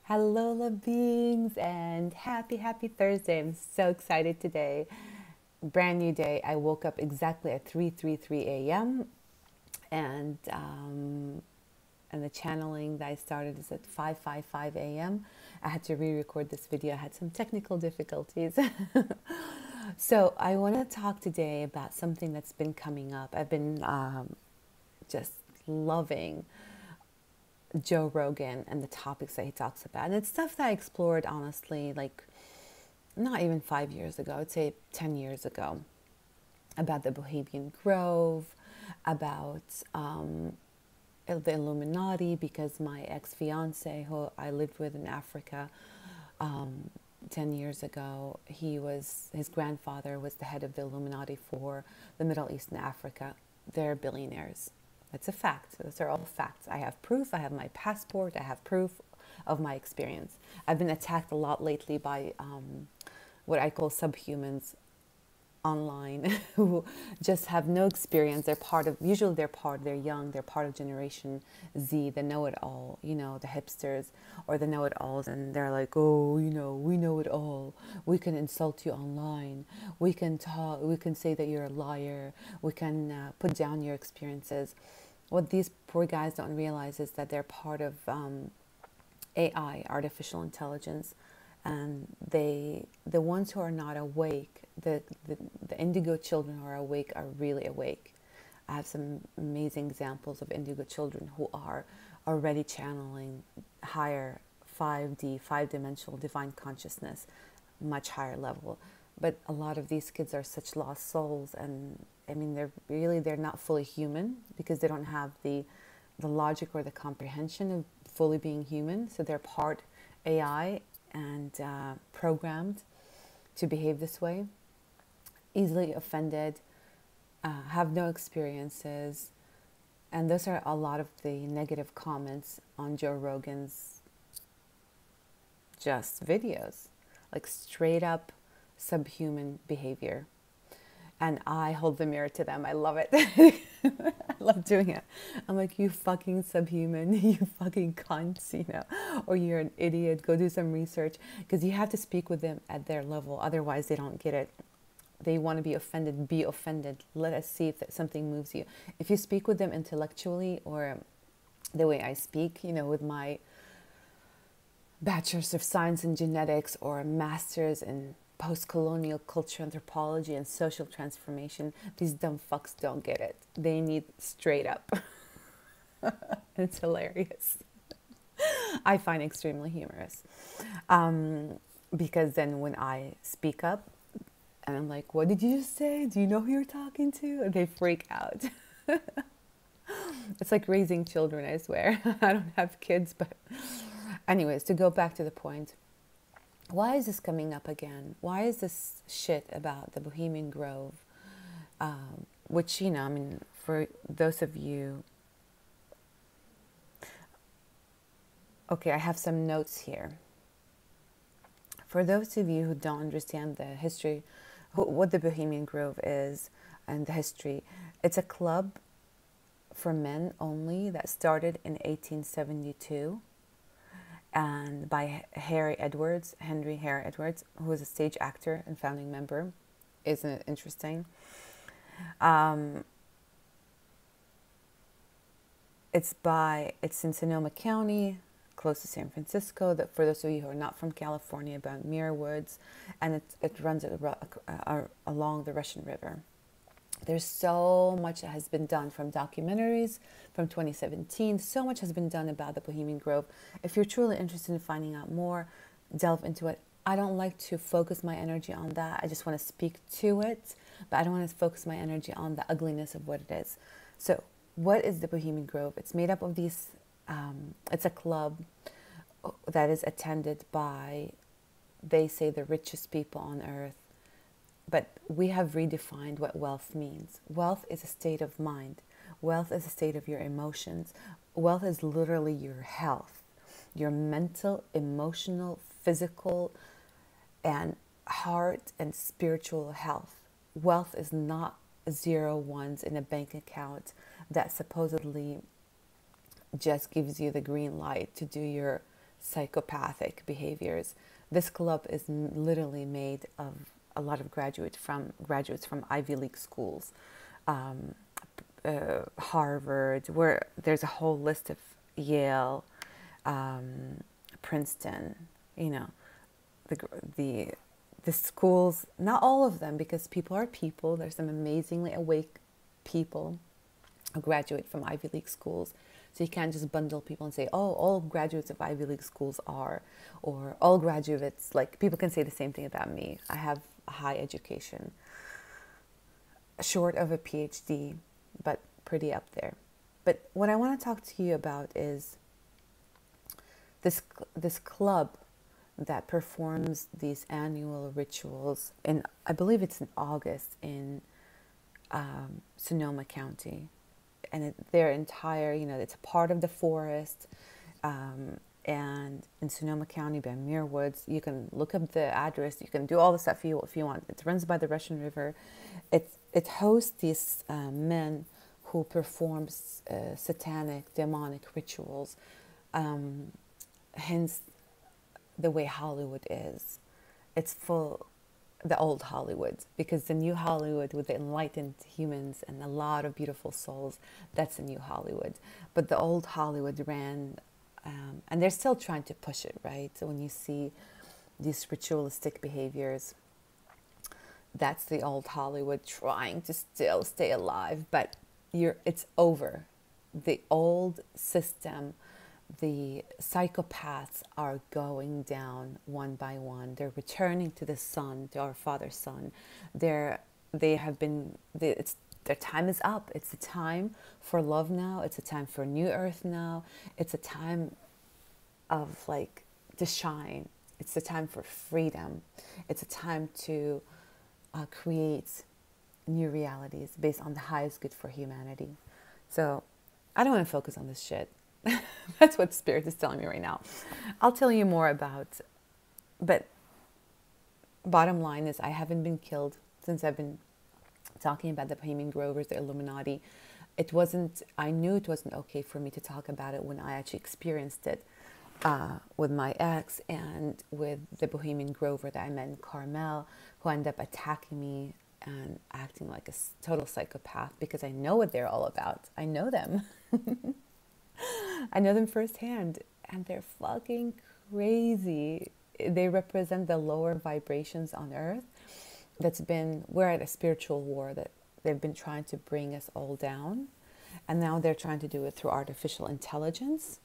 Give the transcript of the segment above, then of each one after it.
Hello, love beings, and happy Thursday. I'm so excited today. Brand new day. I woke up exactly at 3:33 a.m. and the channeling that I started is at 5:55 a.m. I had to re-record this video. I had some technical difficulties. So I want to talk today about something that's been coming up. I've been just loving Joe Rogan and the topics that he talks about. And it's stuff that I explored, honestly, like not even 5 years ago, I'd say 10 years ago, about the Bohemian Grove, about the Illuminati, because my ex-fiance, who I lived with in Africa 10 years ago, his grandfather was the head of the Illuminati for the Middle East and Africa. They're billionaires. It's a fact. Those are all facts. I have proof. I have my passport. I have proof of my experience. I've been attacked a lot lately by what I call subhumans online who just have no experience. They're young, they're part of Generation Z, the know-it-all, the hipsters or the know-it-alls, and they're like, oh, we know it all. We can insult you online. We can say that you're a liar. We can put down your experiences. What these poor guys don't realize is that they're part of AI, artificial intelligence, and the ones who are not awake, the indigo children who are awake are really awake. I have some amazing examples of indigo children who are already channeling higher 5D, five-dimensional divine consciousness, much higher level. But a lot of these kids are such lost souls, and I mean, they're not fully human because they don't have the logic or the comprehension of fully being human. So they're part AI and programmed to behave this way, easily offended, have no experiences. And those are a lot of the negative comments on Joe Rogan's just videos, like straight up subhuman behavior. And I hold the mirror to them. I love it. I love doing it. I'm like, you fucking subhuman, you fucking cunts, or you're an idiot. Go do some research, because you have to speak with them at their level. Otherwise, they don't get it. They want to be offended. Be offended. Let us see if something moves you. If you speak with them intellectually, or the way I speak, with my bachelor's of science in genetics or a master's in post-colonial culture anthropology and social transformation, these dumb fucks don't get it. They need straight up. It's hilarious. I find extremely humorous, because then when I speak up and I'm like, what did you just say? Do you know who you're talking to? And they freak out. It's like raising children, I swear. I don't have kids, but anyways, to go back to the point, why is this coming up again? Why is this shit about the Bohemian Grove? Which, for those of you... Okay, I have some notes here. For those of you who don't understand the history, what the Bohemian Grove is and the history, it's a club for men only that started in 1872. And by Henry Harry Edwards, who was a stage actor and founding member. Isn't it interesting? It's in Sonoma County, close to San Francisco. That for those of you who are not from California, about Muir Woods, and it runs along the Russian River. There's so much that has been done, from documentaries from 2017. So much has been done about the Bohemian Grove. If you're truly interested in finding out more, delve into it. I don't like to focus my energy on that. I just want to speak to it, but I don't want to focus my energy on the ugliness of what it is. So what is the Bohemian Grove? It's made up of these, it's a club that is attended by, they say, the richest people on earth. But we have redefined what wealth means. Wealth is a state of mind. Wealth is a state of your emotions. Wealth is literally your health, your mental, emotional, physical, and heart and spiritual health. Wealth is not 0 ones in a bank account that supposedly just gives you the green light to do your psychopathic behaviors. This club is literally made of a lot of graduates from Ivy League schools, Harvard, where there's a whole list of Yale, Princeton, you know, the the schools, not all of them, because people are people. There's some amazingly awake people who graduate from Ivy League schools. So you can't just bundle people and say, oh, all graduates of Ivy League schools are, or all graduates, like people can say the same thing about me. I have a high education, short of a PhD, but pretty up there. But what I want to talk to you about is this club that performs these annual rituals, and I believe it's in August in Sonoma County. And their entire, it's a part of the forest, and in Sonoma County by Muir Woods. You can look up the address. You can do all the stuff if you want. It runs by the Russian River. It hosts these men who perform satanic, demonic rituals. Hence, the way Hollywood is. It's full. The old Hollywood, because the new Hollywood with the enlightened humans and a lot of beautiful souls, that's the new Hollywood. But the old Hollywood ran, and they're still trying to push it, right? So when you see these ritualistic behaviors, that's the old Hollywood trying to still stay alive, but it's over. The old system, the psychopaths are going down one by one. They're returning to the sun, to our Father Sun. Their time is up. It's a time for love now. It's a time for new earth now. It's a time of to shine. It's a time for freedom. It's a time to create new realities based on the highest good for humanity. So I don't want to focus on this shit. That's what Spirit is telling me right now. I'll tell you more about, but bottom line is I haven't been killed since I've been talking about the Bohemian Grovers, the Illuminati. I knew it wasn't okay for me to talk about it when I actually experienced it with my ex and with the Bohemian Grover that I met in Carmel, who ended up attacking me and acting like a total psychopath, because I know what they're all about. I know them. I know them firsthand, and they're fucking crazy. They represent the lower vibrations on earth. We're at a spiritual war that they've been trying to bring us all down, and now they're trying to do it through artificial intelligence.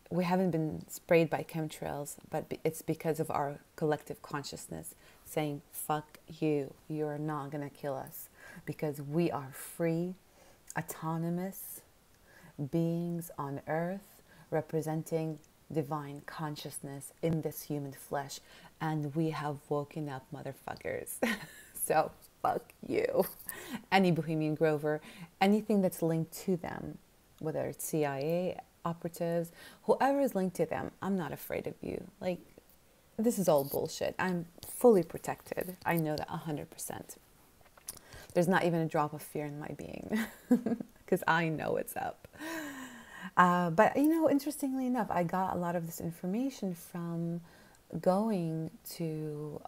We haven't been sprayed by chemtrails, but it's because of our collective consciousness saying, fuck you, you're not gonna kill us, because we are free, autonomous beings on earth representing divine consciousness in this human flesh, and we have woken up, motherfuckers. So fuck you. Any Bohemian Grover, anything that's linked to them, whether it's CIA operatives, whoever is linked to them, I'm not afraid of you. This is all bullshit. I'm fully protected. I know that 100%. There's not even a drop of fear in my being, because I know it's up. But, interestingly enough, I got a lot of this information from going to,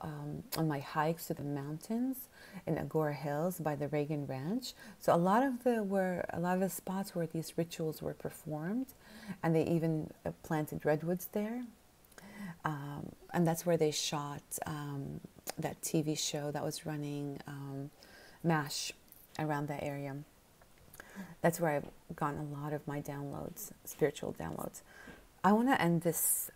on my hikes to the mountains in Agora Hills by the Reagan Ranch. So a lot of the spots where these rituals were performed, and they even planted redwoods there. And that's where they shot that TV show that was running, MASH, around that area. That's where I've gotten a lot of my downloads, spiritual downloads. I want to end this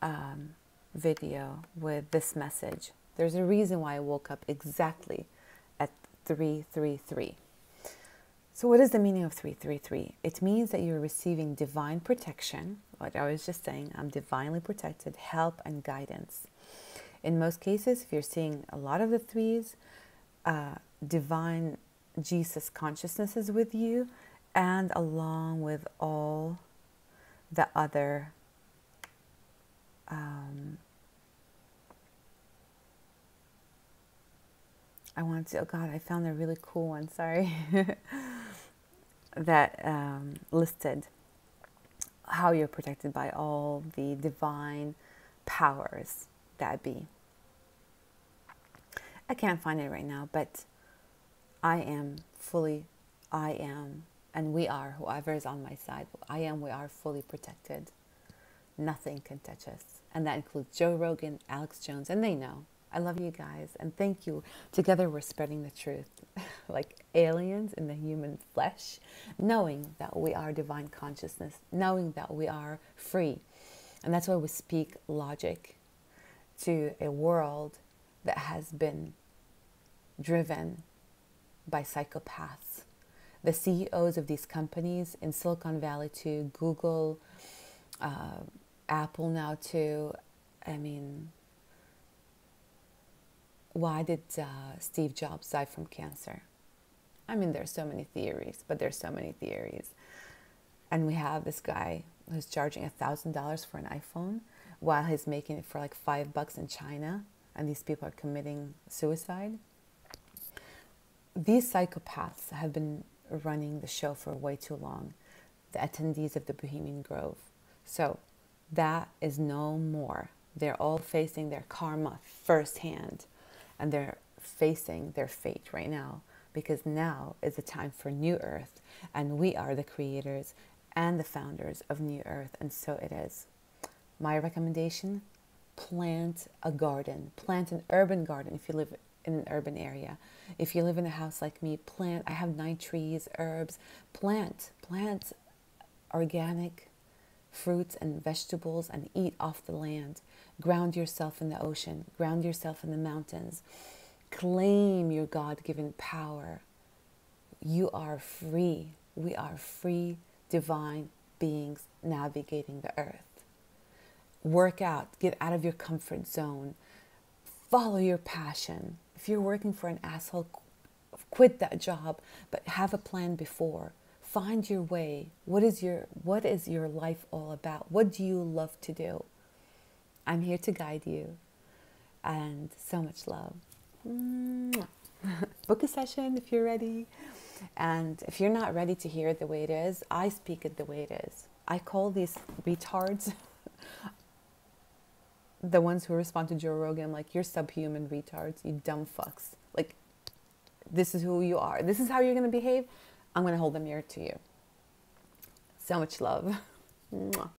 video with this message. There's a reason why I woke up exactly at 333. So what is the meaning of 333? It means that you're receiving divine protection. Like I was just saying, I'm divinely protected, help and guidance. In most cases, if you're seeing a lot of the threes, divine Jesus consciousness is with you, and along with all the other I found a really cool one, sorry, that listed how you're protected by all the divine powers that be. I can't find it right now, but I am, and we are, whoever is on my side, we are fully protected. Nothing can touch us. And that includes Joe Rogan, Alex Jones, and they know. I love you guys, and thank you. Together we're spreading the truth, like aliens in the human flesh, knowing that we are divine consciousness, knowing that we are free. And that's why we speak logic to a world that has been driven by psychopaths. The CEOs of these companies in Silicon Valley too, Google, Apple now too. I mean, why did Steve Jobs die from cancer? I mean, there's so many theories, but there's so many theories. And we have this guy who's charging $1,000 for an iPhone while he's making it for like $5 in China, and these people are committing suicide. These psychopaths have been running the show for way too long, the attendees of the Bohemian Grove. So that is no more. They're all facing their karma firsthand, and they're facing their fate right now, because now is the time for New Earth, and we are the creators and the founders of New Earth, and so it is. My recommendation, plant a garden. Plant an urban garden if you live in an urban area. If you live in a house like me, plant. I have 9 trees, herbs. Plant organic fruits and vegetables and eat off the land. Ground yourself in the ocean. Ground yourself in the mountains. Claim your God-given power. You are free. We are free, divine beings navigating the earth. Work out. Get out of your comfort zone. Follow your passion. If you're working for an asshole, quit that job, but have a plan before. Find your way. What is your life all about? What do you love to do? I'm here to guide you. And so much love. Book a session if you're ready. And if you're not ready to hear it the way it is, I speak it the way it is. I call these retards, the ones who respond to Joe Rogan, like, you're subhuman retards, you dumb fucks. Like, this is who you are. This is how you're going to behave. I'm going to hold a mirror to you. So much love. Mwah.